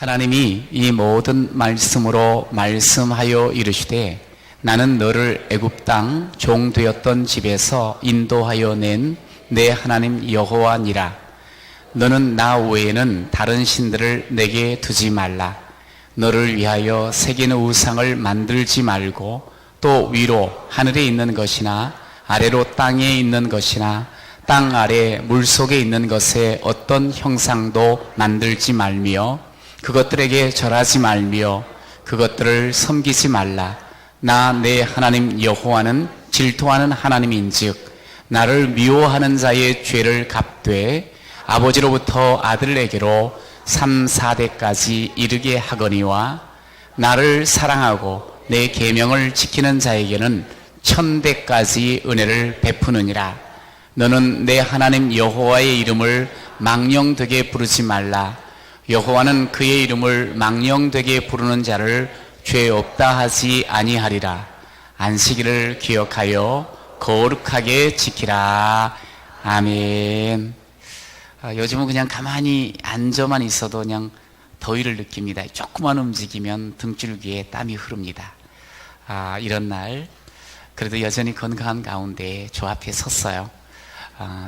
하나님이 이 모든 말씀으로 말씀하여 이르시되 나는 너를 애굽 땅 종 되었던 집에서 인도하여 낸 내 하나님 여호와니라. 너는 나 외에는 다른 신들을 내게 두지 말라. 너를 위하여 새기는 우상을 만들지 말고 또 위로 하늘에 있는 것이나 아래로 땅에 있는 것이나 땅 아래 물속에 있는 것에 어떤 형상도 만들지 말며 그것들에게 절하지 말며 그것들을 섬기지 말라. 나 내 하나님 여호와는 질투하는 하나님인즉 나를 미워하는 자의 죄를 갚되 아버지로부터 아들에게로 3, 4대까지 이르게 하거니와 나를 사랑하고 내 계명을 지키는 자에게는 1000대까지 은혜를 베푸느니라. 너는 내 하나님 여호와의 이름을 망령되게 부르지 말라. 여호와는 그의 이름을 망령되게 부르는 자를 죄 없다 하지 아니하리라. 안식일을 기억하여 거룩하게 지키라. 아멘. 요즘은 그냥 가만히 앉아만 있어도 그냥 더위를 느낍니다. 조금만 움직이면 등줄기에 땀이 흐릅니다. 이런 날 그래도 여전히 건강한 가운데 주 앞에 섰어요.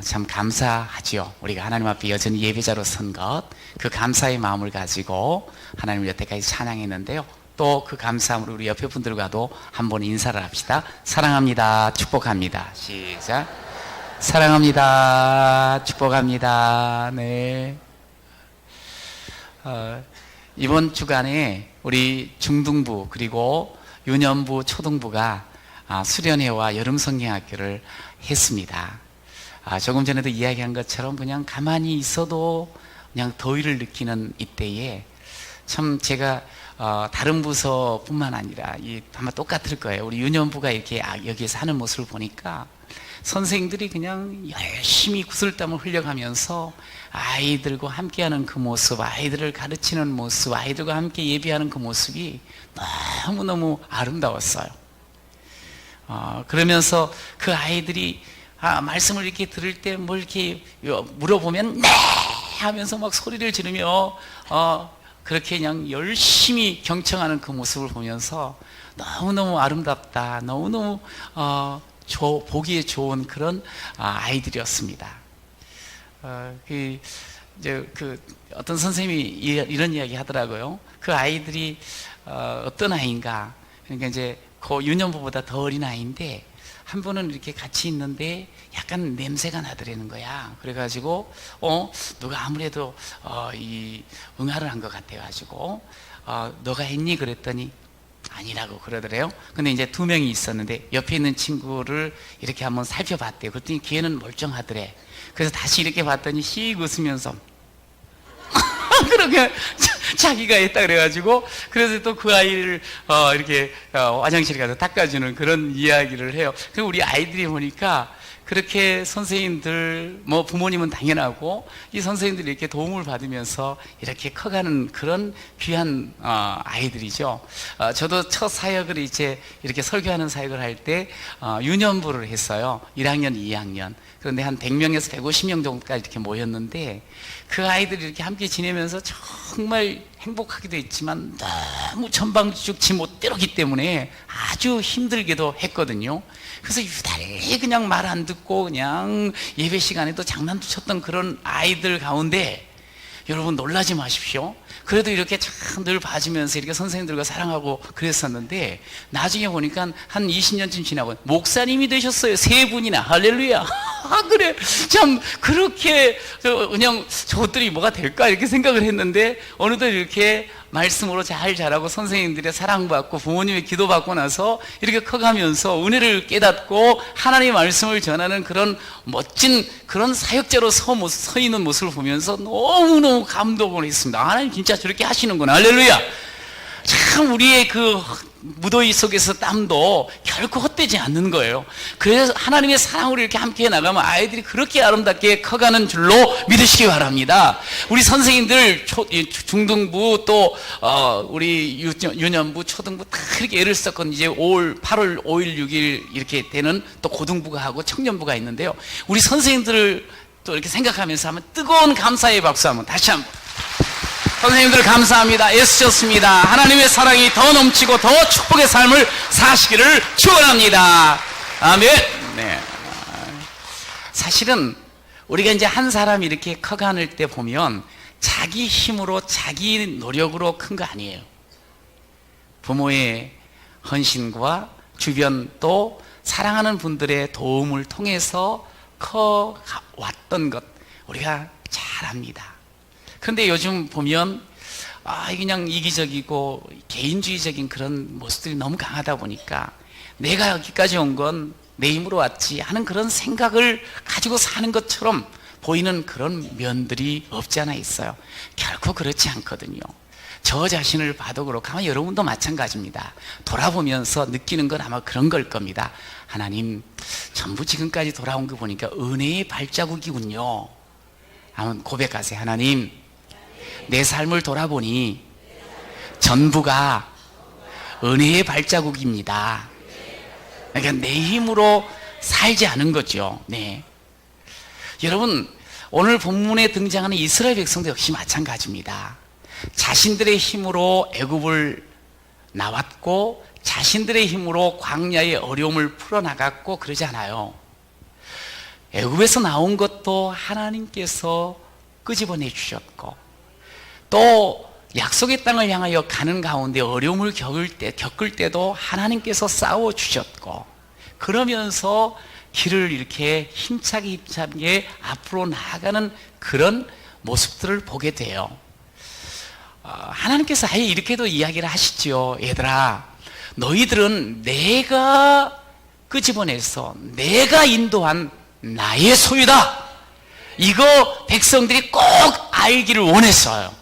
참 감사하지요. 우리가 하나님 앞에 여전히 예배자로 선 것, 그 감사의 마음을 가지고 하나님을 여태까지 찬양했는데요. 또 그 감사함으로 우리 옆에 분들과도 한번 인사를 합시다. 사랑합니다. 축복합니다. 시작. 사랑합니다. 축복합니다. 네. 이번 주간에 우리 중등부 그리고 유년부, 초등부가 수련회와 여름성경학교를 했습니다. 조금 전에도 이야기한 것처럼 그냥 가만히 있어도 그냥 더위를 느끼는 이때에 참 제가 다른 부서뿐만 아니라 아마 똑같을 거예요. 우리 유년부가 이렇게 여기에서 하는 모습을 보니까 선생님들이 그냥 열심히 구슬땀을 흘려가면서 아이들과 함께하는 그 모습, 아이들을 가르치는 모습, 아이들과 함께 예배하는 그 모습이 너무너무 아름다웠어요. 그러면서 그 아이들이 말씀을 이렇게 들을 때 뭘 이렇게 물어보면 네 하면서 막 소리를 지르며 그렇게 그냥 열심히 경청하는 그 모습을 보면서 너무너무 아름답다, 너무너무 보기에 좋은 그런 아이들이었습니다. 어떤 선생님이 이런 이야기 하더라고요. 그 아이들이 어떤 아이인가, 그러니까 이제 그 유년부보다 더 어린 아이인데 한 번은 이렇게 같이 있는데 약간 냄새가 나더라는 거야. 그래가지고 누가 아무래도 이 응아를 한 것 같아가지고 너가 했니? 그랬더니 아니라고 그러더래요. 근데 이제 2명이 있었는데 옆에 있는 친구를 이렇게 한번 살펴봤대요. 그랬더니 걔는 멀쩡하더래. 그래서 다시 이렇게 봤더니 씩 웃으면서 그렇게 자기가 했다 그래가지고 그래서 또 그 아이를 이렇게 화장실에 가서 닦아주는 그런 이야기를 해요. 그리고 우리 아이들이 보니까 그렇게 선생님들, 부모님은 당연하고 이 선생님들이 이렇게 도움을 받으면서 이렇게 커가는 그런 귀한 아이들이죠. 저도 첫 사역을 이제 이렇게 설교하는 사역을 할 때 유년부를 했어요. 1학년, 2학년. 그런데 한 100명에서 150명 정도까지 이렇게 모였는데 그 아이들이 이렇게 함께 지내면서 정말 행복하기도 했지만 너무 전방죽지 못되었기 때문에 아주 힘들게도 했거든요. 그래서 유달리 그냥 말 안 듣고 그냥 예배 시간에도 장난도 쳤던 그런 아이들 가운데 여러분 놀라지 마십시오. 그래도 이렇게 참 늘 봐주면서 이렇게 선생님들과 사랑하고 그랬었는데 나중에 보니까 한 20년쯤 지나고 목사님이 되셨어요. 3분이나. 할렐루야. 그래. 참 그렇게 그냥 저것들이 뭐가 될까 이렇게 생각을 했는데 어느덧 이렇게 말씀으로 잘 자라고 선생님들의 사랑받고 부모님의 기도받고 나서 이렇게 커가면서 은혜를 깨닫고 하나님의 말씀을 전하는 그런 멋진 그런 사역자로 서 있는 모습을 보면서 너무너무 감동을 했습니다. 하나님 진짜 저렇게 하시는구나. 할렐루야. 참 우리의 그 무더위 속에서 땀도 결코 헛되지 않는 거예요. 그래서 하나님의 사랑으로 이렇게 함께 나가면 아이들이 그렇게 아름답게 커가는 줄로 믿으시기 바랍니다. 우리 선생님들 중등부 또 우리 유년부 초등부 다 이렇게 애를 썼건 이제 8월 5일 6일 이렇게 되는 또 고등부가 하고 청년부가 있는데요. 우리 선생님들을 또 이렇게 생각하면서 한번 뜨거운 감사의 박수 한번 다시 한번. 선생님들 감사합니다. 애쓰셨습니다. 하나님의 사랑이 더 넘치고 더 축복의 삶을 사시기를 축원합니다. 아멘. 네. 사실은 우리가 이제 한 사람이 이렇게 커가는 때 보면 자기 힘으로 자기 노력으로 큰 거 아니에요. 부모의 헌신과 주변 또 사랑하는 분들의 도움을 통해서 커왔던 것 우리가 잘 압니다. 그런데 요즘 보면 그냥 이기적이고 개인주의적인 그런 모습들이 너무 강하다 보니까 내가 여기까지 온 건 내 힘으로 왔지 하는 그런 생각을 가지고 사는 것처럼 보이는 그런 면들이 없지 않아 있어요. 결코 그렇지 않거든요. 저 자신을 봐도 그렇고 아마 여러분도 마찬가지입니다. 돌아보면서 느끼는 건 아마 그런 걸 겁니다. 하나님, 전부 지금까지 돌아온 거 보니까 은혜의 발자국이군요. 한번 고백하세요. 하나님, 내 삶을 돌아보니 전부가 은혜의 발자국입니다. 그러니까 내 힘으로 살지 않은 거죠. 네. 여러분, 오늘 본문에 등장하는 이스라엘 백성도 역시 마찬가지입니다. 자신들의 힘으로 애굽을 나왔고 자신들의 힘으로 광야의 어려움을 풀어나갔고 그러지 않아요. 애굽에서 나온 것도 하나님께서 끄집어내 주셨고 또 약속의 땅을 향하여 가는 가운데 어려움을 겪을 때도 하나님께서 싸워주셨고 그러면서 길을 이렇게 힘차게 앞으로 나아가는 그런 모습들을 보게 돼요. 하나님께서 아예 이렇게도 이야기를 하시죠. 얘들아, 너희들은 내가 끄집어내서 내가 인도한 나의 소유다. 이거 백성들이 꼭 알기를 원했어요.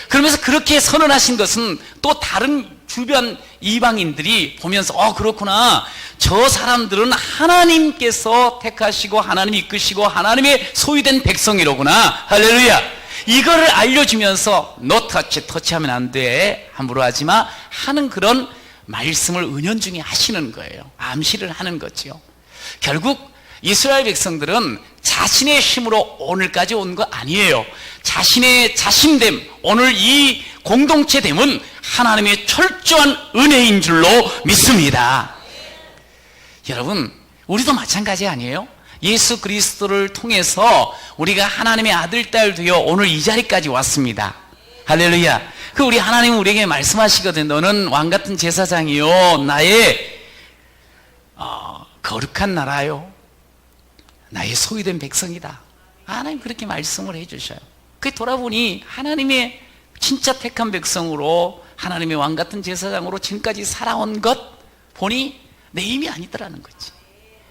그러면서 그렇게 선언하신 것은 또 다른 주변 이방인들이 보면서 그렇구나, 저 사람들은 하나님께서 택하시고 하나님이 이끄시고 하나님의 소유된 백성이로구나, 할렐루야, 이거를 알려주면서 너 터치하면 안 돼, 함부로 하지마 하는 그런 말씀을 은연중에 하시는 거예요. 암시를 하는 거죠. 결국 이스라엘 백성들은 자신의 힘으로 오늘까지 온 거 아니에요. 자신의 자신됨, 오늘 이 공동체됨은 하나님의 철저한 은혜인 줄로 믿습니다. 여러분, 우리도 마찬가지 아니에요? 예수 그리스도를 통해서 우리가 하나님의 아들, 딸 되어 오늘 이 자리까지 왔습니다. 할렐루야. 우리 하나님은 우리에게 말씀하시거든요. 너는 왕같은 제사장이요, 나의 거룩한 나라요, 나의 소유된 백성이다. 하나님 그렇게 말씀을 해주셔요. 돌아보니 하나님의 진짜 택한 백성으로, 하나님의 왕같은 제사장으로 지금까지 살아온 것 보니 내 힘이 아니더라는 거지.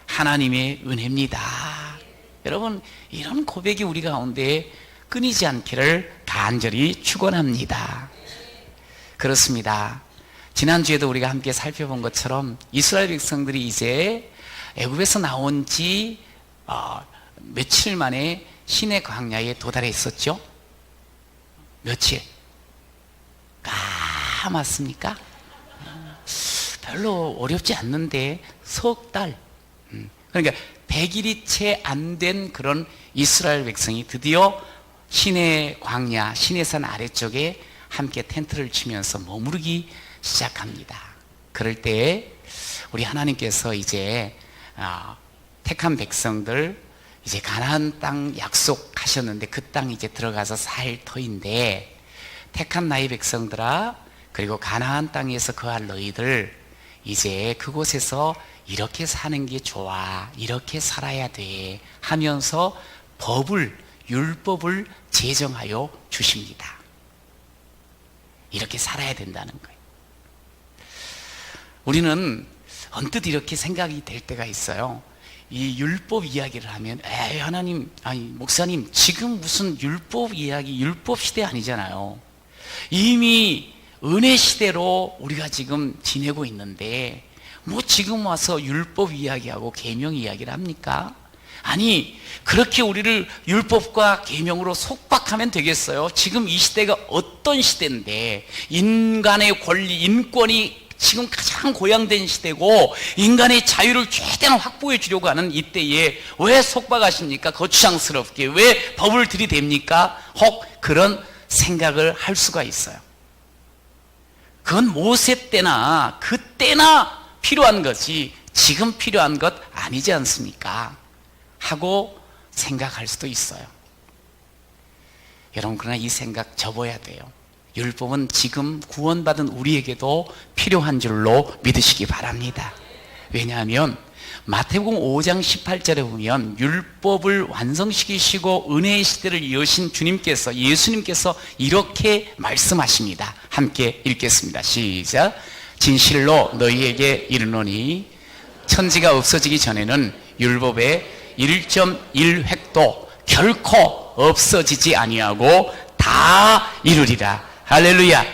하나님의 은혜입니다. 여러분, 이런 고백이 우리 가운데 끊이지 않기를 간절히 축원합니다. 그렇습니다. 지난주에도 우리가 함께 살펴본 것처럼 이스라엘 백성들이 이제 애굽에서 나온 지 며칠 만에 시내 광야에 도달해 있었죠. 며칠? 맞습니까? 별로 어렵지 않는데 석 달, 그러니까 100일이 채 안 된 그런 이스라엘 백성이 드디어 시내 광야, 시내산 아래쪽에 함께 텐트를 치면서 머무르기 시작합니다. 그럴 때 우리 하나님께서 이제 택한 백성들 이제 가나안 땅 약속하셨는데 그 땅 이제 들어가서 살 터인데, 택한 나의 백성들아, 그리고 가나안 땅에서 거할 너희들, 이제 그곳에서 이렇게 사는 게 좋아, 이렇게 살아야 돼 하면서 율법을 제정하여 주십니다. 이렇게 살아야 된다는 거예요. 우리는 언뜻 이렇게 생각이 될 때가 있어요. 이 율법 이야기를 하면 하나님, 목사님, 지금 무슨 율법 이야기, 율법 시대 아니잖아요. 이미 은혜 시대로 우리가 지금 지내고 있는데 지금 와서 율법 이야기하고 계명 이야기를 합니까? 아니, 그렇게 우리를 율법과 계명으로 속박하면 되겠어요? 지금 이 시대가 어떤 시대인데, 인간의 권리, 인권이 지금 가장 고양된 시대고 인간의 자유를 최대한 확보해 주려고 하는 이때에 왜 속박하십니까? 거추장스럽게 왜 법을 들이댑니까? 혹 그런 생각을 할 수가 있어요. 그건 모세 때나 그때나 필요한 것이 지금 필요한 것 아니지 않습니까? 하고 생각할 수도 있어요. 여러분, 그러나 이 생각 접어야 돼요. 율법은 지금 구원받은 우리에게도 필요한 줄로 믿으시기 바랍니다. 왜냐하면 마태복음 5장 18절에 보면 율법을 완성시키시고 은혜의 시대를 여신 주님께서, 예수님께서 이렇게 말씀하십니다. 함께 읽겠습니다. 시작. 진실로 너희에게 이르노니 천지가 없어지기 전에는 율법의 1.1획도 결코 없어지지 아니하고 다 이루리라. 할렐루야.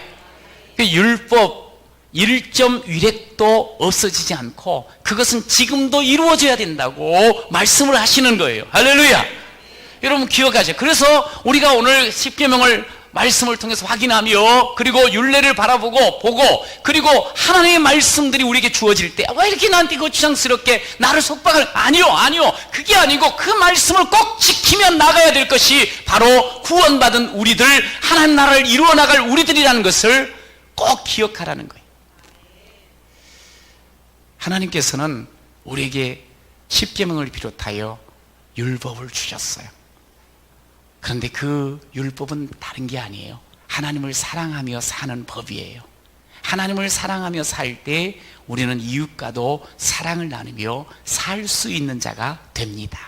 율법 1.1획도 없어지지 않고 그것은 지금도 이루어져야 된다고 말씀을 하시는 거예요. 할렐루야. 여러분 기억하죠? 그래서 우리가 오늘 십계명을 말씀을 통해서 확인하며 그리고 율례를 바라보고 보고 그리고 하나님의 말씀들이 우리에게 주어질 때 왜 이렇게 나한테 거추장스럽게 나를 속박을, 아니요 그게 아니고 그 말씀을 꼭 지키며 나가야 될 것이 바로 구원받은 우리들, 하나님 나라를 이루어 나갈 우리들이라는 것을 꼭 기억하라는 거예요. 하나님께서는 우리에게 십계명을 비롯하여 율법을 주셨어요. 그런데 그 율법은 다른 게 아니에요. 하나님을 사랑하며 사는 법이에요. 하나님을 사랑하며 살 때 우리는 이웃과도 사랑을 나누며 살 수 있는 자가 됩니다.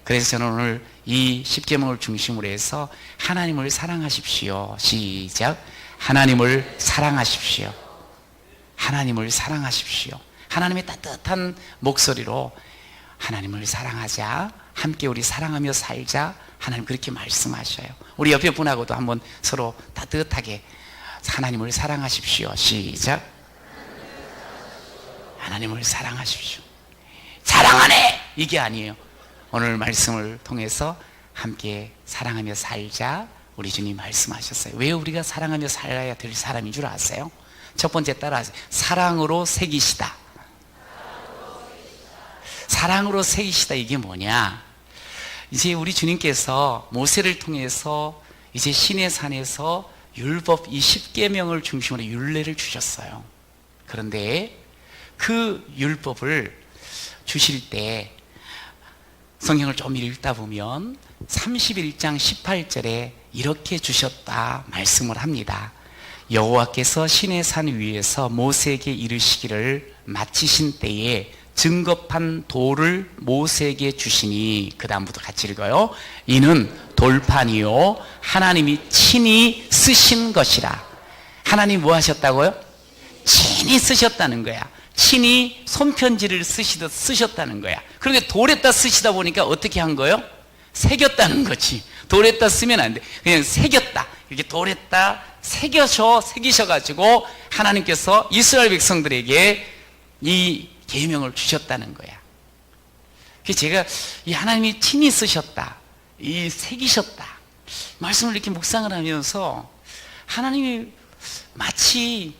그래서 저는 오늘 이 십계명을 중심으로 해서 하나님을 사랑하십시오. 시작. 하나님을 사랑하십시오. 하나님을 사랑하십시오. 하나님의 따뜻한 목소리로 하나님을 사랑하자, 함께 우리 사랑하며 살자, 하나님 그렇게 말씀하셔요. 우리 옆에 분하고도 한번 서로 따뜻하게 하나님을 사랑하십시오. 시작. 하나님을 사랑하십시오. 사랑하네! 이게 아니에요. 오늘 말씀을 통해서 함께 사랑하며 살자, 우리 주님 말씀하셨어요. 왜 우리가 사랑하며 살아야 될 사람인 줄 아세요? 첫 번째 따라하세요. 사랑으로 새기시다. 사랑으로 새기시다. 이게 뭐냐? 이제 우리 주님께서 모세를 통해서 이제 시내 산에서 율법 이 십계명을 중심으로 율례를 주셨어요. 그런데 그 율법을 주실 때 성경을 좀 읽다 보면 31장 18절에 이렇게 주셨다 말씀을 합니다. 여호와께서 시내 산 위에서 모세에게 이르시기를 마치신 때에 증거판 돌을 모세에게 주시니, 그 다음부터 같이 읽어요. 이는 돌판이요 하나님이 친히 쓰신 것이라. 하나님 뭐 하셨다고요? 친히 쓰셨다는 거야. 친히 손편지를 쓰시듯 쓰셨다는 거야. 그런데 돌에다 쓰시다 보니까 어떻게 한 거예요? 새겼다는 거지. 돌에다 쓰면 안 돼. 그냥 새겼다. 이렇게 돌에다 새기셔가지고 하나님께서 이스라엘 백성들에게 이 계명을 주셨다는 거야. 그래서 제가 이 하나님이 친히 쓰셨다, 이 새기셨다 말씀을 이렇게 묵상을 하면서 하나님이 마치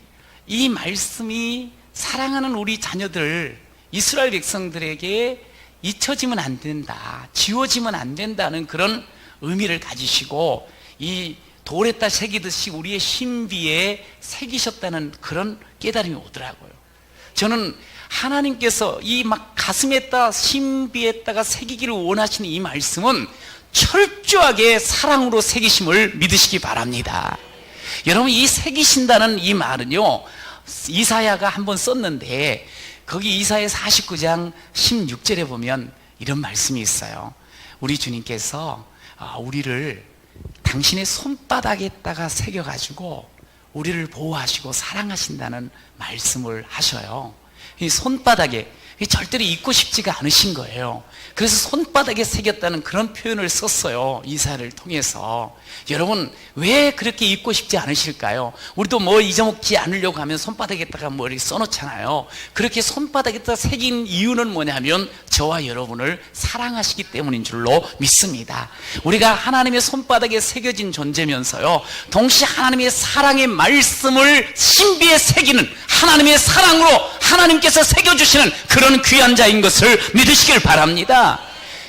이 말씀이 사랑하는 우리 자녀들 이스라엘 백성들에게 잊혀지면 안 된다, 지워지면 안 된다는 그런 의미를 가지시고 이 돌에다 새기듯이 우리의 신비에 새기셨다는 그런 깨달음이 오더라고요. 저는 하나님께서 이 막 가슴에다 신비에다가 새기기를 원하시는 이 말씀은 철저하게 사랑으로 새기심을 믿으시기 바랍니다. 여러분, 이 새기신다는 이 말은요, 이사야가 한번 썼는데 거기 이사야 49장 16절에 보면 이런 말씀이 있어요. 우리 주님께서 우리를 당신의 손바닥에다가 새겨가지고 우리를 보호하시고 사랑하신다는 말씀을 하셔요. 이 손바닥에 절대로 잊고 싶지가 않으신 거예요. 그래서 손바닥에 새겼다는 그런 표현을 썼어요. 이사야를 통해서. 여러분, 왜 그렇게 잊고 싶지 않으실까요? 우리도 뭐 잊어먹지 않으려고 하면 손바닥에다가 뭐 이렇게 써놓잖아요. 그렇게 손바닥에다가 새긴 이유는 뭐냐면 저와 여러분을 사랑하시기 때문인 줄로 믿습니다. 우리가 하나님의 손바닥에 새겨진 존재면서요, 동시에 하나님의 사랑의 말씀을 신비에 새기는 하나님의 사랑으로 하나님께서 새겨주시는 그런 귀한 자인 것을 믿으시길 바랍니다.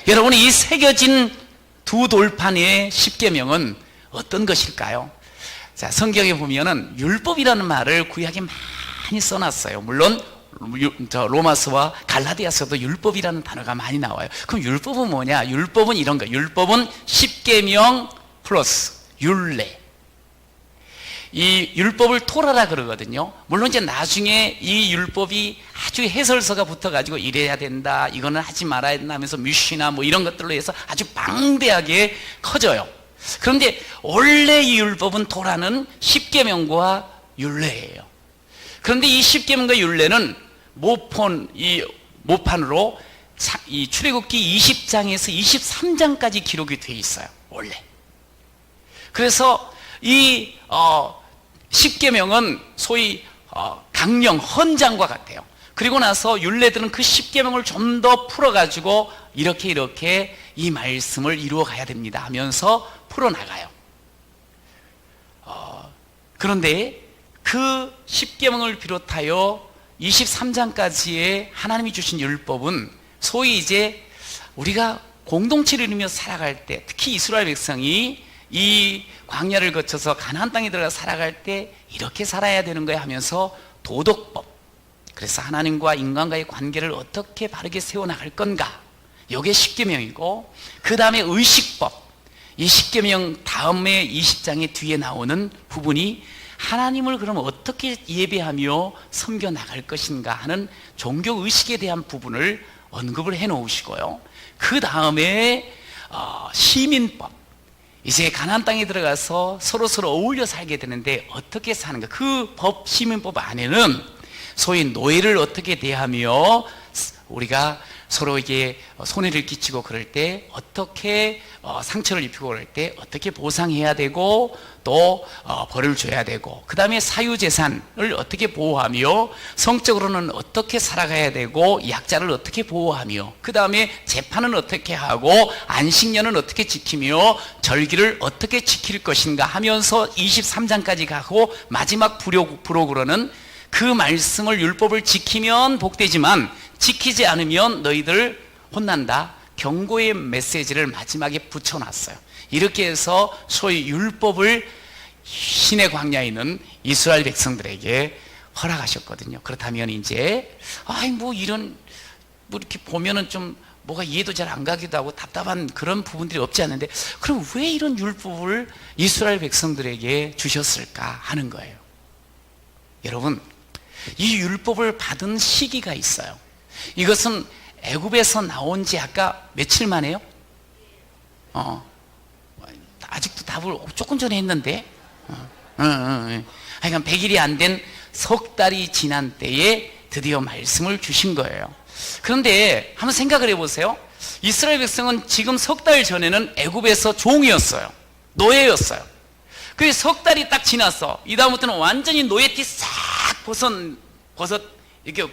여러분, 이 새겨진 두 돌판의 십계명은 어떤 것일까요? 자, 성경에 보면은 율법이라는 말을 구약에 많이 써놨어요. 물론 로마서와 갈라디아서도 율법이라는 단어가 많이 나와요. 그럼 율법은 뭐냐? 율법은 이런 거예요. 율법은 십계명 플러스 율례. 이 율법을 토라라 그러거든요. 물론 이제 나중에 이 율법이 아주 해설서가 붙어가지고 이래야 된다, 이거는 하지 말아야 된다 하면서 뮤시나 뭐 이런 것들로 해서 아주 방대하게 커져요. 그런데 원래 이 율법은 토라는 십계명과 율례예요. 그런데 이 십계명과 율례는 모판으로 이 출애굽기 20장에서 23장까지 기록이 되어 있어요. 원래. 그래서 이 십계명은 소위 강령 헌장과 같아요. 그리고 나서 율례들은 그 십계명을 좀 더 풀어가지고 이렇게 이 말씀을 이루어 가야 됩니다 하면서 풀어나가요. 그런데 그 십계명을 비롯하여 23장까지의 하나님이 주신 율법은 소위 이제 우리가 공동체를 이루며 살아갈 때, 특히 이스라엘 백성이 이 광야를 거쳐서 가나안 땅에 들어가 살아갈 때 이렇게 살아야 되는 거야 하면서 도덕법, 그래서 하나님과 인간과의 관계를 어떻게 바르게 세워나갈 건가, 이게 십계명이고, 그 다음에 의식법, 이 십계명 다음에 20장의 뒤에 나오는 부분이 하나님을 그럼 어떻게 예배하며 섬겨나갈 것인가 하는 종교의식에 대한 부분을 언급을 해 놓으시고요. 그 다음에 시민법, 이제 가나안 땅에 들어가서 서로 어울려 살게 되는데 어떻게 사는가, 그 법 시민법 안에는 소위 노예를 어떻게 대하며 우리가 서로에게 손해를 끼치고 그럴 때 어떻게 상처를 입히고 그럴 때 어떻게 보상해야 되고 또 벌을 줘야 되고, 그 다음에 사유재산을 어떻게 보호하며 성적으로는 어떻게 살아가야 되고 약자를 어떻게 보호하며, 그 다음에 재판은 어떻게 하고 안식년은 어떻게 지키며 절기를 어떻게 지킬 것인가 하면서 23장까지 가고 마지막 부록으로는 그 말씀을 율법을 지키면 복되지만 지키지 않으면 너희들 혼난다, 경고의 메시지를 마지막에 붙여놨어요. 이렇게 해서 소위 율법을 신의 광야에 있는 이스라엘 백성들에게 허락하셨거든요. 그렇다면 이제 뭐 이렇게 보면은 좀 뭐가 이해도 잘 안 가기도 하고 답답한 그런 부분들이 없지 않은데, 그럼 왜 이런 율법을 이스라엘 백성들에게 주셨을까 하는 거예요. 여러분, 이 율법을 받은 시기가 있어요. 이것은 애굽에서 나온 지 아까 며칠 만에요? 아직도 답을 조금 전에 했는데, 하여간 100일이 안 된 석 달이 지난 때에 드디어 말씀을 주신 거예요. 그런데 한번 생각을 해보세요. 이스라엘 백성은 지금 석 달 전에는 애굽에서 종이었어요. 노예였어요. 그 석 달이 딱 지났어. 이 다음부터는 완전히 노예티 싹 벗어 이렇게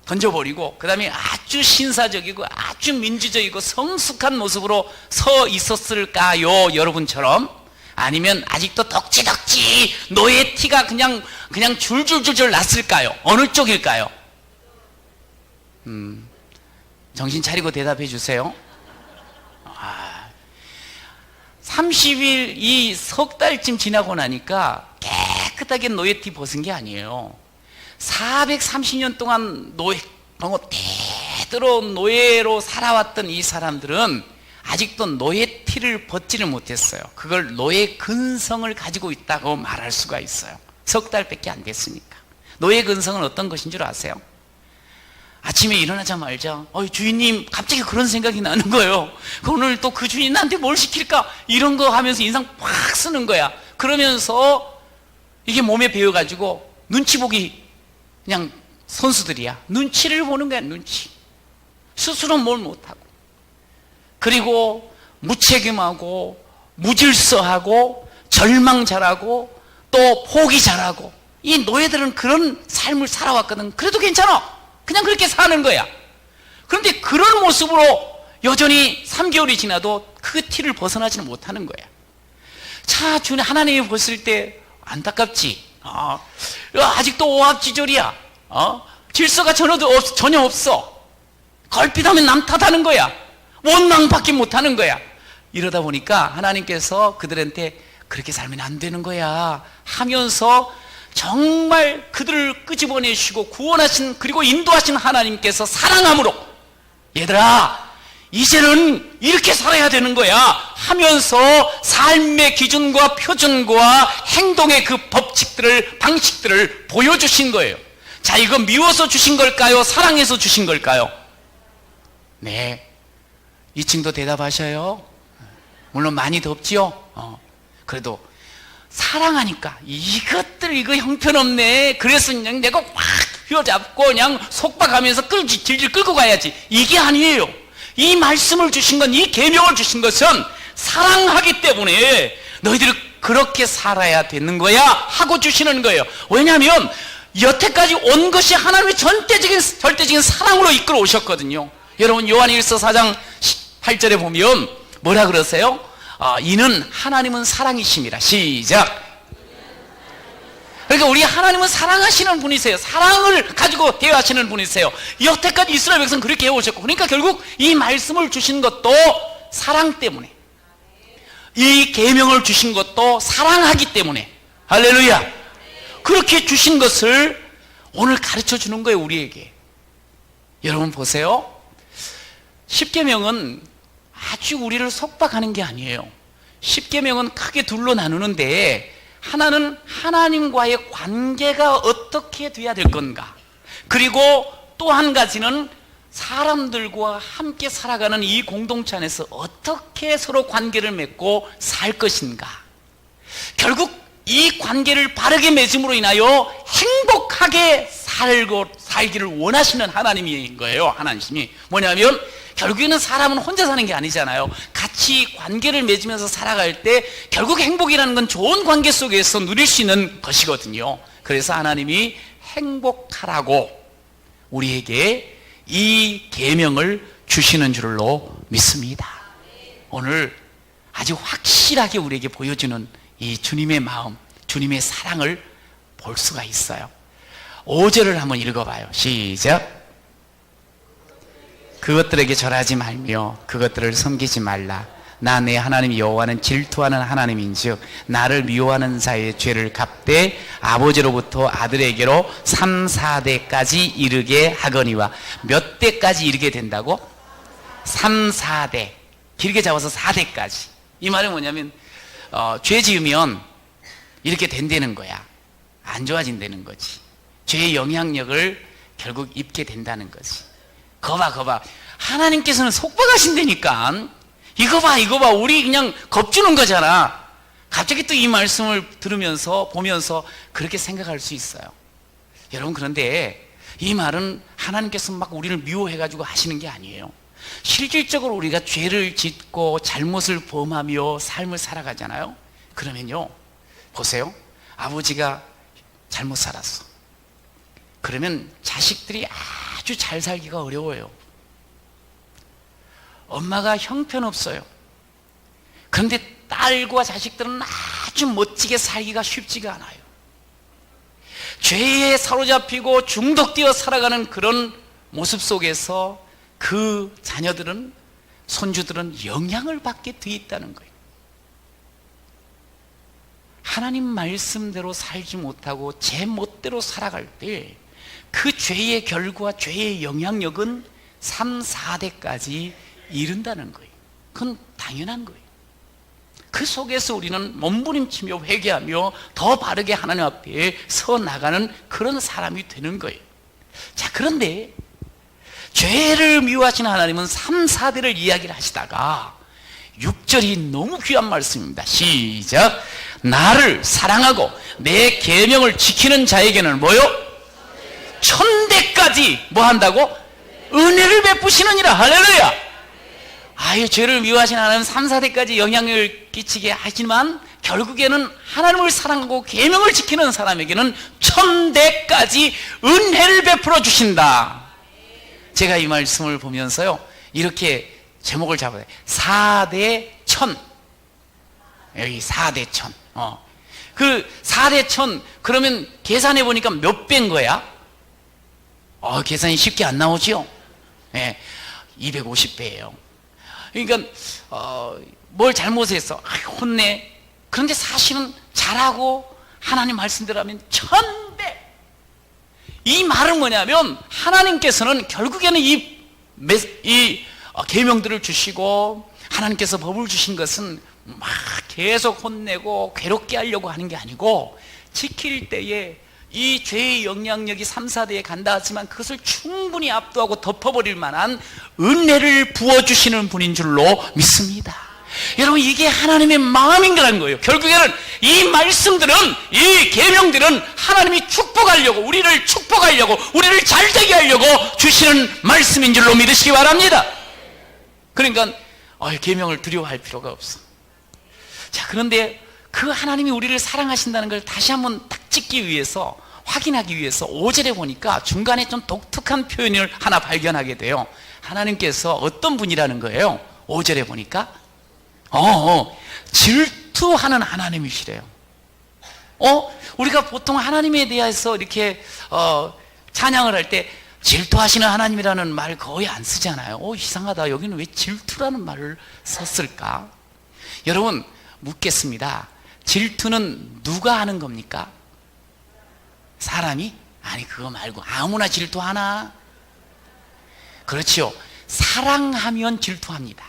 던져버리고, 그 다음에 아주 신사적이고 아주 민주적이고 성숙한 모습으로 서 있었을까요? 여러분처럼? 아니면 아직도 덕지덕지 노예 티가 그냥 줄줄줄줄 났을까요? 어느 쪽일까요? 정신 차리고 대답해 주세요. 30일 이 석 달쯤 지나고 나니까 깨끗하게 노예티 벗은 게 아니에요. 430년 동안 대대로 노예로 살아왔던 이 사람들은 아직도 노예티를 벗지를 못했어요. 그걸 노예 근성을 가지고 있다고 말할 수가 있어요. 석 달밖에 안 됐으니까. 노예 근성은 어떤 것인 줄 아세요? 아침에 일어나자마자 주인님, 갑자기 그런 생각이 나는 거예요. 오늘 또 그 주인이 나한테 뭘 시킬까, 이런 거 하면서 인상 팍 쓰는 거야. 그러면서 이게 몸에 배어가지고 눈치 보기 그냥 선수들이야. 눈치를 보는 거야. 눈치. 스스로 뭘 못하고, 그리고 무책임하고 무질서하고 절망 잘하고 또 포기 잘하고, 이 노예들은 그런 삶을 살아왔거든. 그래도 괜찮아, 그냥 그렇게 사는 거야. 그런데 그런 모습으로 여전히 3개월이 지나도 그 티를 벗어나지는 못하는 거야. 주님 하나님이 봤을 때 안타깝지. 아직도 오합지졸이야. 질서가 전혀 없어. 걸핏하면 남 탓하는 거야. 원망받기 못하는 거야. 이러다 보니까 하나님께서 그들한테 그렇게 살면 안 되는 거야 하면서 정말 그들을 끄집어내시고 구원하신, 그리고 인도하신 하나님께서 사랑함으로 얘들아 이제는 이렇게 살아야 되는 거야 하면서 삶의 기준과 표준과 행동의 그 법칙들을, 방식들을 보여주신 거예요. 자, 이거 미워서 주신 걸까요? 사랑해서 주신 걸까요? 네, 2층도 대답하셔요. 물론 많이 덥지요. 그래도 사랑하니까 이것들 이거 형편없네, 그래서 그냥 내가 확 휘어잡고 그냥 속박하면서 질질 끌고 가야지, 이게 아니에요. 이 말씀을 주신 건, 이 계명을 주신 것은 사랑하기 때문에 너희들이 그렇게 살아야 되는 거야 하고 주시는 거예요. 왜냐하면 여태까지 온 것이 하나님의 절대적인 사랑으로 이끌어 오셨거든요. 여러분 요한일서 4장 8절에 보면 뭐라 그러세요? 이는 하나님은 사랑이심이라. 시작. 그러니까 우리 하나님은 사랑하시는 분이세요. 사랑을 가지고 대화하시는 분이세요. 여태까지 이스라엘 백성은 그렇게 해오셨고, 그러니까 결국 이 말씀을 주신 것도 사랑 때문에, 이 계명을 주신 것도 사랑하기 때문에, 할렐루야, 그렇게 주신 것을 오늘 가르쳐 주는 거예요, 우리에게. 여러분 보세요. 십계명은 아주 우리를 속박하는 게 아니에요. 십계명은 크게 둘로 나누는데, 하나는 하나님과의 관계가 어떻게 돼야 될 건가, 그리고 또 한 가지는 사람들과 함께 살아가는 이 공동체 안에서 어떻게 서로 관계를 맺고 살 것인가. 결국 이 관계를 바르게 맺음으로 인하여 행복하게 살기를 원하시는 하나님인 거예요. 하나님이 뭐냐면 결국에는 사람은 혼자 사는 게 아니잖아요. 같이 관계를 맺으면서 살아갈 때 결국 행복이라는 건 좋은 관계 속에서 누릴 수 있는 것이거든요. 그래서 하나님이 행복하라고 우리에게 이 계명을 주시는 줄로 믿습니다. 오늘 아주 확실하게 우리에게 보여주는 이 주님의 마음, 주님의 사랑을 볼 수가 있어요. 5절을 한번 읽어봐요. 시작. 그것들에게 절하지 말며 그것들을 섬기지 말라. 나 내 하나님 여호와는 질투하는 하나님인즉 나를 미워하는 자의 죄를 갚되 아버지로부터 아들에게로 3, 4대까지 이르게 하거니와. 몇 대까지 이르게 된다고? 3, 4대, 길게 잡아서 4대까지. 이 말은 뭐냐면 죄 지으면 이렇게 된다는 거야. 안 좋아진다는 거지. 죄의 영향력을 결국 입게 된다는 거지. 거봐. 하나님께서는 속박하신다니까. 이거 봐. 우리 그냥 겁주는 거잖아. 갑자기 또 이 말씀을 들으면서, 보면서 그렇게 생각할 수 있어요. 여러분, 그런데 이 말은 하나님께서 막 우리를 미워해가지고 하시는 게 아니에요. 실질적으로 우리가 죄를 짓고 잘못을 범하며 삶을 살아가잖아요. 그러면요, 보세요. 아버지가 잘못 살았어. 그러면 자식들이 아주 잘 살기가 어려워요. 엄마가 형편없어요. 그런데 딸과 자식들은 아주 멋지게 살기가 쉽지가 않아요. 죄에 사로잡히고 중독되어 살아가는 그런 모습 속에서 그 자녀들은, 손주들은 영향을 받게 돼 있다는 거예요. 하나님 말씀대로 살지 못하고 제 멋대로 살아갈 때 그 죄의 결과, 죄의 영향력은 3, 4대까지 이른다는 거예요. 그건 당연한 거예요. 그 속에서 우리는 몸부림치며 회개하며 더 바르게 하나님 앞에 서 나가는 그런 사람이 되는 거예요. 자, 그런데 죄를 미워하시는 하나님은 3, 4대를 이야기를 하시다가 6절이 너무 귀한 말씀입니다. 시작. 나를 사랑하고 내 계명을 지키는 자에게는 뭐요? 1000대까지 뭐 한다고? 은혜를 베푸시느니라. 할렐루야. 아유, 죄를 미워하시는 하나님은 3, 4대까지 영향을 끼치게 하지만 결국에는 하나님을 사랑하고 계명을 지키는 사람에게는 1000대까지 은혜를 베풀어 주신다. 제가 이 말씀을 보면서요, 이렇게 제목을 잡아요. 4대 1000. 여기 4대 1000. 그 4대 1000, 그러면 계산해 보니까 몇 배인 거야? 계산이 쉽게 안 나오죠? 네, 250배예요. 그러니까 뭘 잘못했어. 혼내. 그런데 사실은 잘하고 하나님 말씀대로 하면 1000배. 이 말은 뭐냐면 하나님께서는 결국에는 이 계명들을 주시고 하나님께서 법을 주신 것은 막 계속 혼내고 괴롭게 하려고 하는 게 아니고, 지킬 때에 이 죄의 영향력이 3, 4대에 간다 하지만 그것을 충분히 압도하고 덮어버릴 만한 은혜를 부어주시는 분인 줄로 믿습니다. 여러분, 이게 하나님의 마음인 거예요. 결국에는 이 말씀들은, 이 계명들은 하나님이 축복하려고, 우리를 축복하려고, 우리를 잘되게 하려고 주시는 말씀인 줄로 믿으시기 바랍니다. 그러니까 계명을 두려워할 필요가 없어. 자, 그런데 그 하나님이 우리를 사랑하신다는 걸 다시 한번 딱 찍기 위해서, 확인하기 위해서 5절에 보니까 중간에 좀 독특한 표현을 하나 발견하게 돼요. 하나님께서 어떤 분이라는 거예요. 5절에 보니까 질투하는 하나님이시래요. 우리가 보통 하나님에 대해서 이렇게 찬양을 할 때 질투하시는 하나님이라는 말 거의 안 쓰잖아요. 이상하다, 여기는 왜 질투라는 말을 썼을까? 여러분, 묻겠습니다. 질투는 누가 하는 겁니까? 사람이? 아니, 그거 말고 아무나 질투하나? 그렇죠. 사랑하면 질투합니다.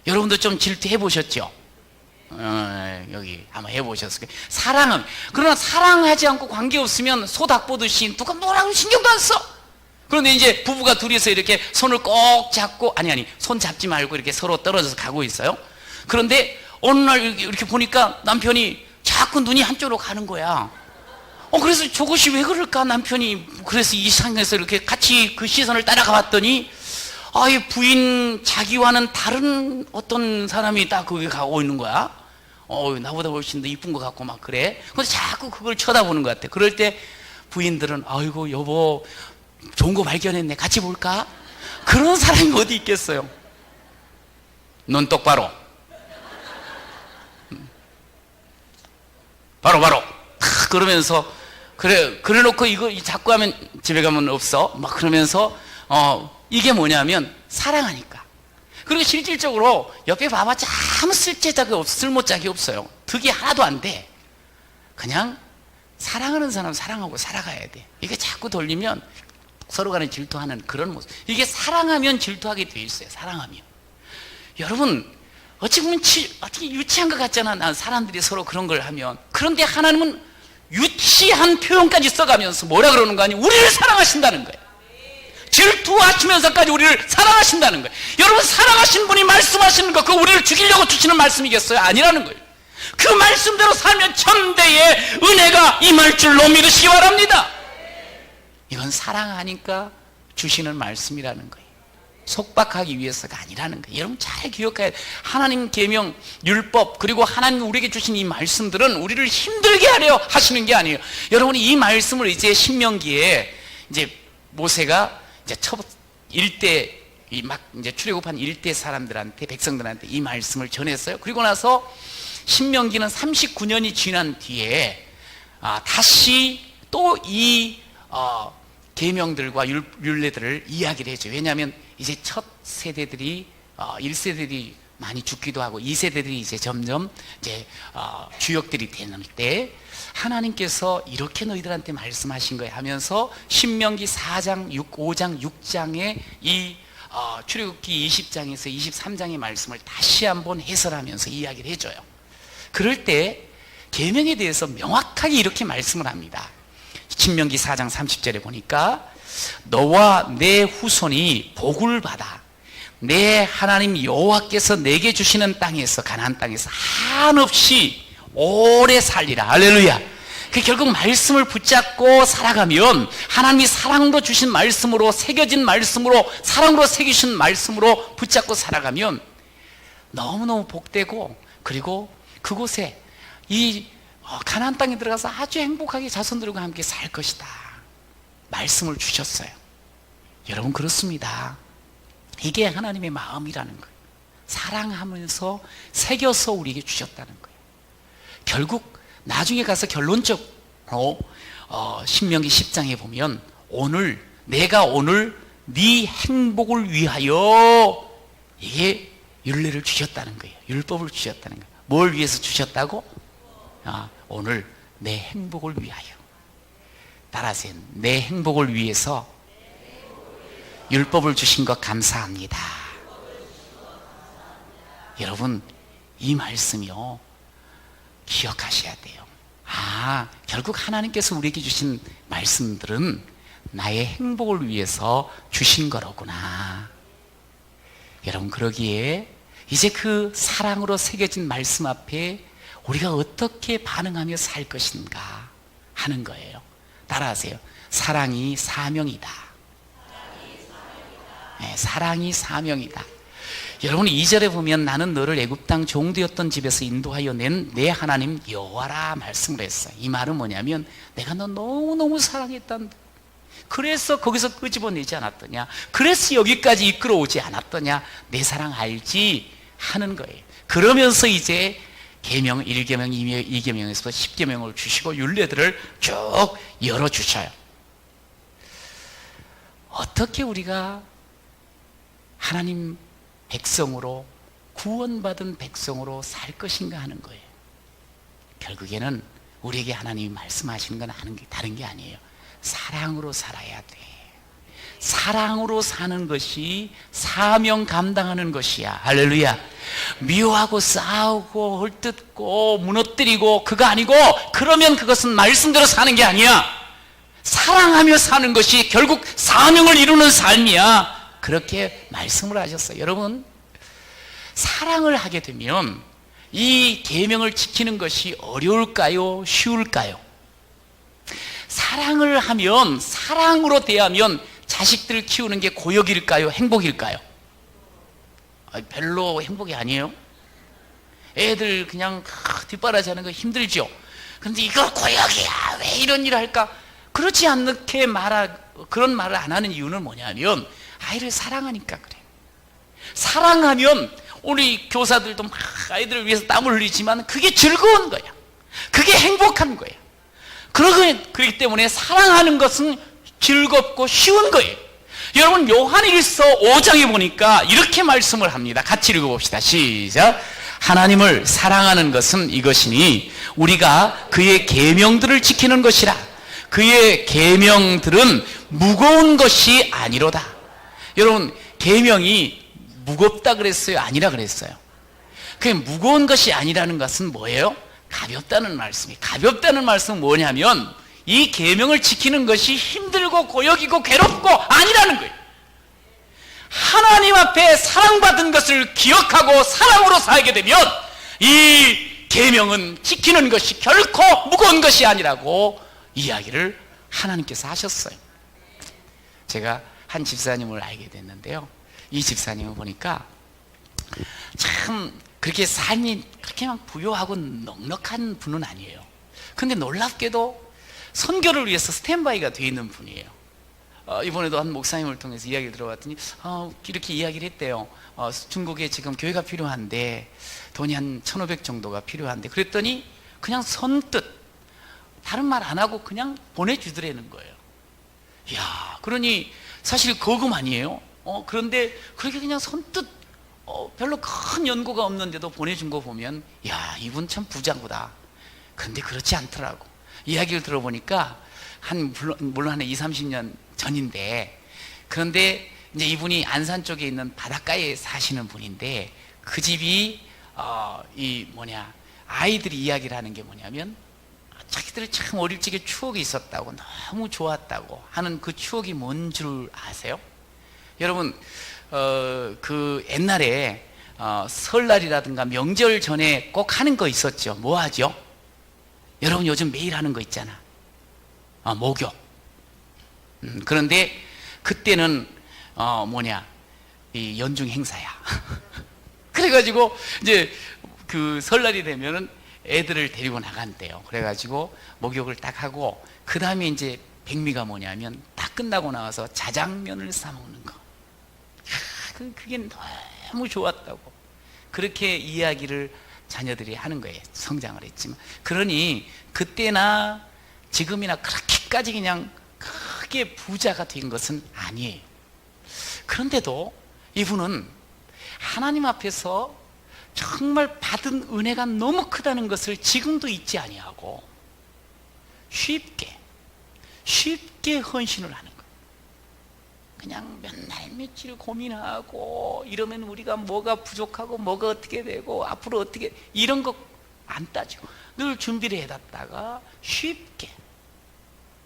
여러분도 좀 질투해 보셨죠? 여기 한번 해보셨을 거예요. 사랑은, 그러나 사랑하지 않고 관계없으면 소 닭 보듯이 누가 뭐라고 신경도 안 써. 그런데 이제 부부가 둘이서 이렇게 손을 꼭 잡고, 아니 손 잡지 말고 이렇게 서로 떨어져서 가고 있어요. 그런데 어느 날 이렇게 보니까 남편이 자꾸 눈이 한쪽으로 가는 거야. 그래서 저것이 왜 그럴까? 남편이 그래서 이상해서 이렇게 같이 그 시선을 따라가 봤더니 이 부인 자기와는 다른 어떤 사람이 딱 거기 가고 있는 거야. 나보다 훨씬 더 이쁜 것 같고 막 그래. 그래서 자꾸 그걸 쳐다보는 것 같아. 그럴 때 부인들은 아이고 여보 좋은 거 발견했네, 같이 볼까? 그런 사람이 어디 있겠어요. 눈 똑바로, 바로 그러면서 그래 놓고 이거 자꾸 하면 집에 가면 없어 막 그러면서 이게 뭐냐면 사랑하니까. 그리고 실질적으로 옆에 봐봤자 아무 쓸모짝이 없어요. 득이 하나도 안 돼. 그냥 사랑하는 사람 사랑하고 살아가야 돼. 이게 자꾸 돌리면 서로 간에 질투하는 그런 모습. 이게 사랑하면 질투하게 돼 있어요. 사랑하면. 여러분, 어찌 보면 어떻게 유치한 것 같잖아. 난 사람들이 서로 그런 걸 하면. 그런데 하나님은 유치한 표현까지 써가면서 뭐라 그러는 거 아니에요? 우리를 사랑하신다는 거예요. 질투하시면서까지 우리를 사랑하신다는 거예요. 여러분, 사랑하신 분이 말씀하시는 거, 그거 우리를 죽이려고 주시는 말씀이겠어요? 아니라는 거예요. 그 말씀대로 살면 1000배의 은혜가 임할 줄로 믿으시기 바랍니다. 이건 사랑하니까 주시는 말씀이라는 거예요. 속박하기 위해서가 아니라는 거예요. 여러분 잘 기억해야 돼요. 하나님 계명, 율법, 그리고 하나님 우리에게 주신 이 말씀들은 우리를 힘들게 하려 하시는 게 아니에요. 여러분이 이 말씀을 이제 신명기에 이제 모세가 이제 첫 일대 막 이제 출애굽한 일대 사람들한테, 백성들한테 이 말씀을 전했어요. 그리고 나서 신명기는 39년이 지난 뒤에 다시 또 이 계명들과 율례들을 이야기를 해줘요. 왜냐하면 이제 첫 세대들이 1세들이 많이 죽기도 하고 2세대들이 이제 점점 이제 주역들이 되는 때 하나님께서 이렇게 너희들한테 말씀하신 거예요 하면서 신명기 4장, 5장, 6장의 이 출애굽기 20장에서 23장의 말씀을 다시 한번 해설하면서 이야기를 해줘요. 그럴 때 계명에 대해서 명확하게 이렇게 말씀을 합니다. 신명기 4장 30절에 보니까 너와 내 후손이 복을 받아 내 하나님 여호와께서 내게 주시는 땅에서, 가나안 땅에서 한없이 오래 살리라. 할렐루야. 그 결국 말씀을 붙잡고 살아가면 하나님이 사랑으로 주신 말씀으로, 새겨진 말씀으로, 사랑으로 새기신 말씀으로 붙잡고 살아가면 너무너무 복되고, 그리고 그곳에 이 가나안 땅에 들어가서 아주 행복하게 자손들과 함께 살 것이다. 말씀을 주셨어요. 여러분 그렇습니다. 이게 하나님의 마음이라는 거예요. 사랑하면서 새겨서 우리에게 주셨다는 거예요. 결국 나중에 가서 결론적으로 신명기 10장에 보면 내가 오늘 네 행복을 위하여 이게 율례를 주셨다는 거예요. 율법을 주셨다는 거예요. 뭘 위해서 주셨다고? 오늘 내 행복을 위하여. 따라하세요. 내 행복을 위해서 율법을 주신 것 감사합니다. 여러분, 이 말씀이요, 기억하셔야 돼요. 결국 하나님께서 우리에게 주신 말씀들은 나의 행복을 위해서 주신 거로구나. 여러분, 그러기에 이제 그 사랑으로 새겨진 말씀 앞에 우리가 어떻게 반응하며 살 것인가 하는 거예요. 따라하세요. 사랑이 사명이다. 네, 사랑이 사명이다. 여러분, 2절에 보면 나는 너를 애굽 땅 종되었던 집에서 인도하여 낸 내 하나님 여호와라 말씀을 했어요. 이 말은 뭐냐면 내가 너 너무너무 사랑했단다. 그래서 거기서 끄집어내지 않았더냐, 그래서 여기까지 이끌어오지 않았더냐, 내 사랑 알지 하는 거예요. 그러면서 이제 계명 1계명 2계명에서 10계명을 주시고 율례들을 쭉 열어주셔요. 어떻게 우리가 하나님 백성으로, 구원받은 백성으로 살 것인가 하는 거예요. 결국에는 우리에게 하나님이 말씀하시는 건 다른 게 아니에요. 사랑으로 살아야 돼. 사랑으로 사는 것이 사명 감당하는 것이야. 할렐루야. 미워하고 싸우고 헐뜯고 무너뜨리고 그거 아니고, 그러면 그것은 말씀대로 사는 게 아니야. 사랑하며 사는 것이 결국 사명을 이루는 삶이야. 그렇게 말씀을 하셨어요. 여러분, 사랑을 하게 되면 이 계명을 지키는 것이 어려울까요? 쉬울까요? 사랑을 하면, 사랑으로 대하면 자식들 키우는 게 고역일까요? 행복일까요? 별로 행복이 아니에요. 애들 그냥 뒷바라지 하는 거 힘들죠. 그런데 이거 고역이야, 왜 이런 일을 할까? 그렇지 않게 그런 말을 안 하는 이유는 뭐냐면 아이를 사랑하니까 그래. 사랑하면 우리 교사들도 막 아이들을 위해서 땀을 흘리지만 그게 즐거운 거야. 그게 행복한 거야. 그렇기 때문에 사랑하는 것은 즐겁고 쉬운 거예요. 여러분, 요한일서 5장에 보니까 이렇게 말씀을 합니다. 같이 읽어봅시다. 시작. 하나님을 사랑하는 것은 이것이니 우리가 그의 계명들을 지키는 것이라. 그의 계명들은 무거운 것이 아니로다. 여러분, 계명이 무겁다 그랬어요? 아니라 그랬어요? 그게 무거운 것이 아니라는 것은 뭐예요? 가볍다는 말씀이에요. 가볍다는 말씀은 뭐냐면 이 계명을 지키는 것이 힘들고 고역이고 괴롭고 아니라는 거예요. 하나님 앞에 사랑받은 것을 기억하고 사랑으로 살게 되면 이 계명은 지키는 것이 결코 무거운 것이 아니라고 이야기를 하나님께서 하셨어요. 제가 한 집사님을 알게 됐는데요, 이 집사님을 보니까 참 그렇게 삶이 그렇게 막 부유하고 넉넉한 분은 아니에요. 근데 놀랍게도 선교를 위해서 스탠바이가 되어 있는 분이에요. 이번에도 한 목사님을 통해서 이야기를 들어봤더니 이렇게 이야기를 했대요. 중국에 지금 교회가 필요한데 돈이 한 1,500 정도가 필요한데, 그랬더니 그냥 선뜻 다른 말 안 하고 그냥 보내주더라는 거예요. 이야, 그러니 사실 거금 아니에요. 그런데 그렇게 그냥 선뜻 별로 큰 연고가 없는데도 보내준 거 보면 야, 이분 참 부자구나. 그런데 그렇지 않더라고. 이야기를 들어보니까 물론 한 20, 30년 전인데, 그런데 이제 이분이 안산 쪽에 있는 바닷가에 사시는 분인데 그 집이 아이들이 이야기를 하는 게 뭐냐면 자기들이 참 어릴 적에 추억이 있었다고, 너무 좋았다고 하는 그 추억이 뭔 줄 아세요? 여러분, 그 옛날에 설날이라든가 명절 전에 꼭 하는 거 있었죠. 뭐 하죠? 여러분, 요즘 매일 하는 거 있잖아. 목욕. 그런데 그때는 이 연중 행사야. 그래가지고 이제 그 설날이 되면은 애들을 데리고 나간대요. 그래가지고 목욕을 딱 하고 그 다음에 이제 백미가 뭐냐면 딱 끝나고 나와서 자장면을 싸 먹는 거. 그게 너무 좋았다고 그렇게 이야기를 자녀들이 하는 거예요. 성장을 했지만. 그러니 그때나 지금이나 그렇게까지 그냥 크게 부자가 된 것은 아니에요. 그런데도 이분은 하나님 앞에서 정말 받은 은혜가 너무 크다는 것을 지금도 잊지 아니하고 쉽게 헌신을 하는 거예요. 그냥 몇 날 며칠 고민하고 이러면 우리가 뭐가 부족하고 뭐가 어떻게 되고 앞으로 어떻게, 이런 거 안 따지고 늘 준비를 해놨다가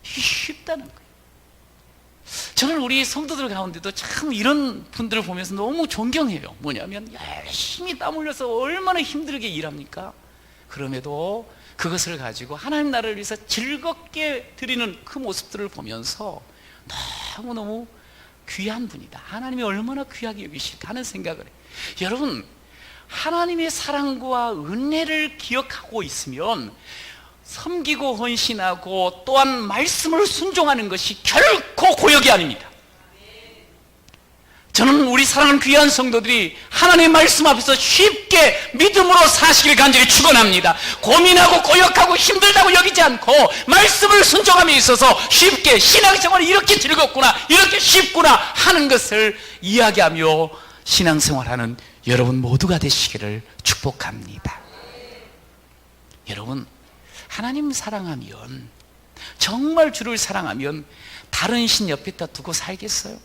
쉽다는 거예요. 저는 우리 성도들 가운데도 참 이런 분들을 보면서 너무 존경해요. 뭐냐면 열심히 땀 흘려서 얼마나 힘들게 일합니까? 그럼에도 그것을 가지고 하나님 나라를 위해서 즐겁게 드리는 그 모습들을 보면서 너무너무 귀한 분이다, 하나님이 얼마나 귀하게 여기실까 하는 생각을 해요. 여러분, 하나님의 사랑과 은혜를 기억하고 있으면 섬기고 헌신하고 또한 말씀을 순종하는 것이 결코 고역이 아닙니다. 저는 우리 사랑하는 귀한 성도들이 하나님의 말씀 앞에서 쉽게 믿음으로 사시길 간절히 축원합니다. 고민하고 고역하고 힘들다고 여기지 않고 말씀을 순종함에 있어서 쉽게 신앙생활이 이렇게 즐겁구나, 이렇게 쉽구나 하는 것을 이야기하며 신앙생활하는 여러분 모두가 되시기를 축복합니다. 여러분, 하나님 사랑하면, 정말 주를 사랑하면 다른 신 옆에다 두고 살겠어요?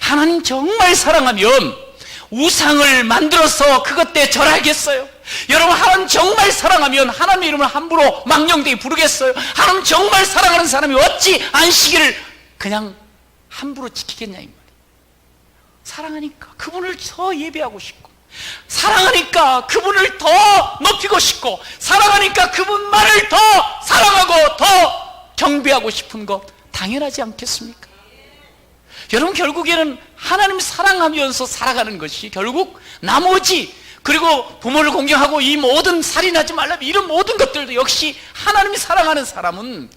하나님 정말 사랑하면 우상을 만들어서 그것 때 절하겠어요? 여러분, 하나님 정말 사랑하면 하나님의 이름을 함부로 망령되이 부르겠어요? 하나님 정말 사랑하는 사람이 어찌 안식일을 그냥 함부로 지키겠냐 이 말이에요. 사랑하니까 그분을 더 예배하고 싶고, 사랑하니까 그분을 더 높이고 싶고, 사랑하니까 그분만을 더 사랑하고 더 경배하고 싶은 것 당연하지 않겠습니까? 여러분, 결국에는 하나님 사랑하면서 살아가는 것이 결국 나머지, 그리고 부모를 공경하고 이 모든 살인하지 말라 이런 모든 것들도 역시 하나님이 사랑하는 사람은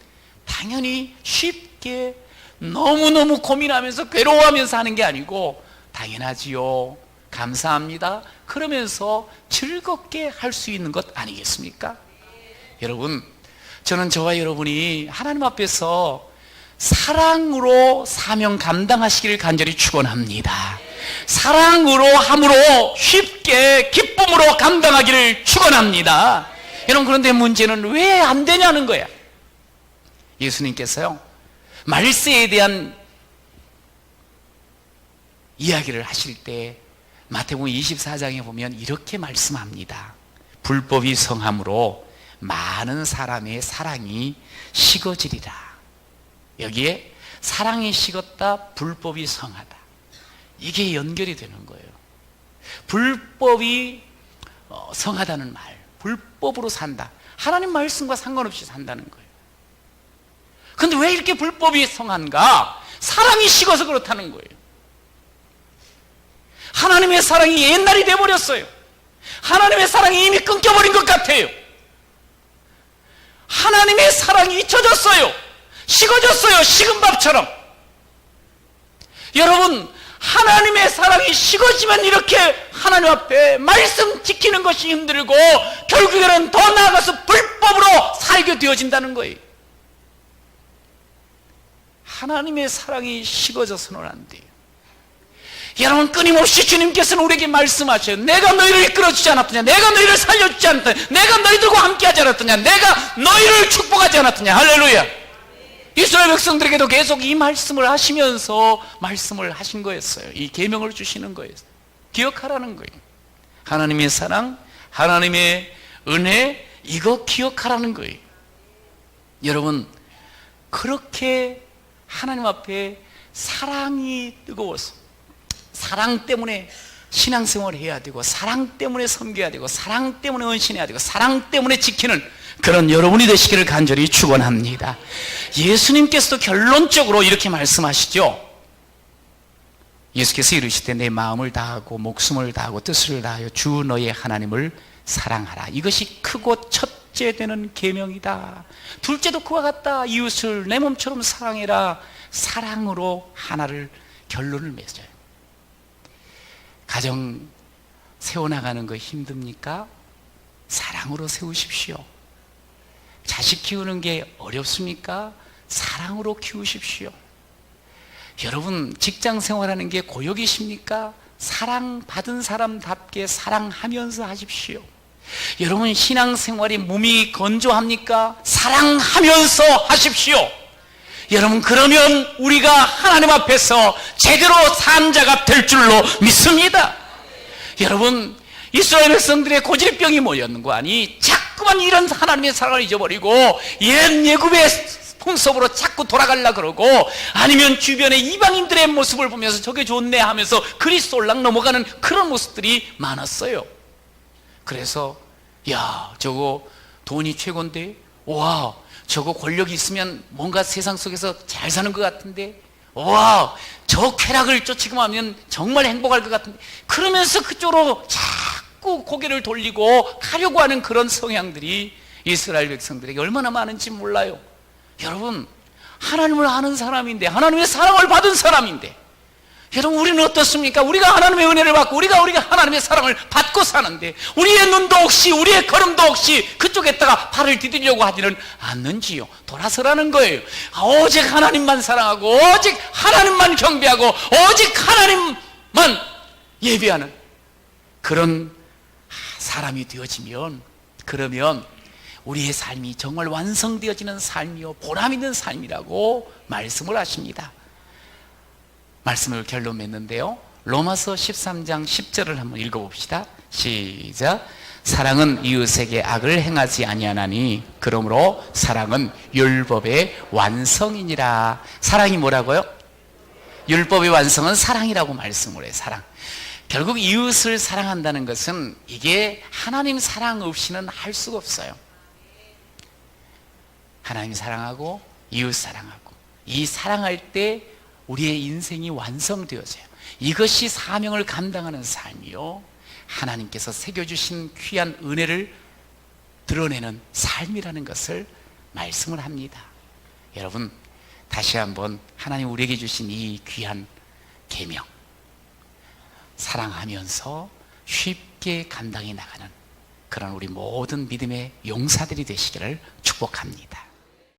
당연히 쉽게 너무너무 고민하면서 괴로워하면서 하는 게 아니고 당연하지요, 감사합니다 그러면서 즐겁게 할 수 있는 것 아니겠습니까? 여러분, 저는 저와 여러분이 하나님 앞에서 사랑으로 사명 감당하시기를 간절히 축원합니다. 사랑으로 함으로 쉽게 기쁨으로 감당하기를 축원합니다. 여러분, 그런데 문제는 왜 안 되냐는 거야. 예수님께서요, 말세에 대한 이야기를 하실 때 마태복음 24장에 보면 이렇게 말씀합니다. 불법이 성함으로 많은 사람의 사랑이 식어지리라. 여기에 사랑이 식었다, 불법이 성하다, 이게 연결이 되는 거예요. 불법이 성하다는 말, 불법으로 산다, 하나님 말씀과 상관없이 산다는 거예요. 그런데 왜 이렇게 불법이 성한가? 사랑이 식어서 그렇다는 거예요. 하나님의 사랑이 옛날이 돼버렸어요. 하나님의 사랑이 이미 끊겨버린 것 같아요. 하나님의 사랑이 잊혀졌어요. 식어졌어요. 식은 밥처럼. 여러분, 하나님의 사랑이 식어지면 이렇게 하나님 앞에 말씀 지키는 것이 힘들고 결국에는 더 나아가서 불법으로 살게 되어진다는 거예요. 하나님의 사랑이 식어져서는 안 돼요. 여러분, 끊임없이 주님께서는 우리에게 말씀하셔요. 내가 너희를 이끌어주지 않았더냐, 내가 너희를 살려주지 않았더냐, 내가 너희들과 함께하지 않았더냐, 내가 너희를 축복하지 않았더냐. 할렐루야. 이스라엘 백성들에게도 계속 이 말씀을 하시면서 말씀을 하신 거였어요. 이 계명을 주시는 거였어요. 기억하라는 거예요. 하나님의 사랑, 하나님의 은혜, 이거 기억하라는 거예요. 여러분, 그렇게 하나님 앞에 사랑이 뜨거워서, 사랑 때문에 신앙생활을 해야 되고, 사랑 때문에 섬겨야 되고, 사랑 때문에 헌신해야 되고, 사랑 때문에 지키는 그런 여러분이 되시기를 간절히 축원합니다. 예수님께서도 결론적으로 이렇게 말씀하시죠. 예수께서 이르시되 내 마음을 다하고 목숨을 다하고 뜻을 다하여 주 너의 하나님을 사랑하라. 이것이 크고 첫째 되는 계명이다. 둘째도 그와 같다. 이웃을 내 몸처럼 사랑해라. 사랑으로 하나를 결론을 맺어요. 가정 세워나가는 거 힘듭니까? 사랑으로 세우십시오. 자식 키우는 게 어렵습니까? 사랑으로 키우십시오. 여러분, 직장 생활하는 게 고역이십니까? 사랑받은 사람답게 사랑하면서 하십시오. 여러분 신앙생활이 몸이 건조합니까? 사랑하면서 하십시오. 여러분 그러면 우리가 하나님 앞에서 제대로 산 자가 될 줄로 믿습니다. 여러분 이스라엘 백성들의 고질병이 뭐였는 거 아니? 자꾸만 이런 하나님의 사랑을 잊어버리고 옛 예굽의 풍습으로 자꾸 돌아가려 그러고 아니면 주변의 이방인들의 모습을 보면서 저게 좋네 하면서 그리스도 올락 넘어가는 그런 모습들이 많았어요. 그래서 야 저거 돈이 최고인데, 와 저거 권력이 있으면 뭔가 세상 속에서 잘 사는 것 같은데, 와 저 쾌락을 쫓기만 하면 정말 행복할 것 같은데, 그러면서 그쪽으로 자꾸 고개를 돌리고 가려고 하는 그런 성향들이 이스라엘 백성들에게 얼마나 많은지 몰라요. 여러분 하나님을 아는 사람인데, 하나님의 사랑을 받은 사람인데, 여러분 우리는 어떻습니까? 우리가 하나님의 은혜를 받고 우리가 하나님의 사랑을 받고 사는데 우리의 눈도 없이 우리의 걸음도 없이 그쪽에다가 발을 디디려고 하지는 않는지요? 돌아서라는 거예요. 오직 하나님만 사랑하고 오직 하나님만 경배하고 오직 하나님만 예배하는 그런 사람이 되어지면, 그러면 우리의 삶이 정말 완성되어지는 삶이요 보람 있는 삶이라고 말씀을 하십니다. 말씀을 결론 맺는데요, 로마서 13장 10절을 한번 읽어봅시다. 시작. 사랑은 이웃에게 악을 행하지 아니하나니 그러므로 사랑은 율법의 완성이니라. 사랑이 뭐라고요? 율법의 완성은 사랑이라고 말씀을 해요. 사랑. 결국 이웃을 사랑한다는 것은 이게 하나님 사랑 없이는 할 수가 없어요. 하나님 사랑하고 이웃 사랑하고, 이 사랑할 때 우리의 인생이 완성되어져요. 이것이 사명을 감당하는 삶이요 하나님께서 새겨주신 귀한 은혜를 드러내는 삶이라는 것을 말씀을 합니다. 여러분 다시 한번 하나님 우리에게 주신 이 귀한 계명, 사랑하면서 쉽게 감당해 나가는 그런 우리 모든 믿음의 용사들이 되시기를 축복합니다.